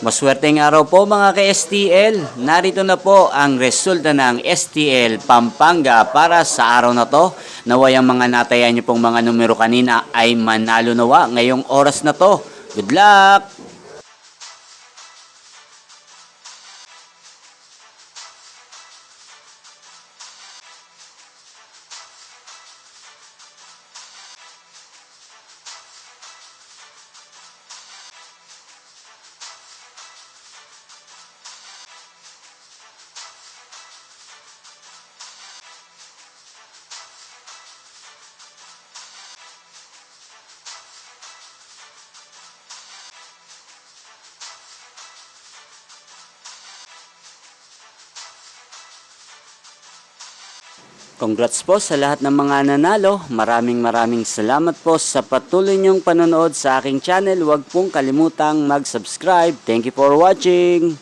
Maswerteng araw po mga ka-STL. Narito na po ang resulta ng STL Pampanga para sa araw na to. Naway ang mga natayan niyo pong mga numero kanina ay manalo nawa ngayong oras na to. Good luck! Congrats po sa lahat ng mga nanalo. Maraming salamat po sa patuloy niyong panonood sa aking channel. Huwag pong kalimutang mag-subscribe. Thank you for watching.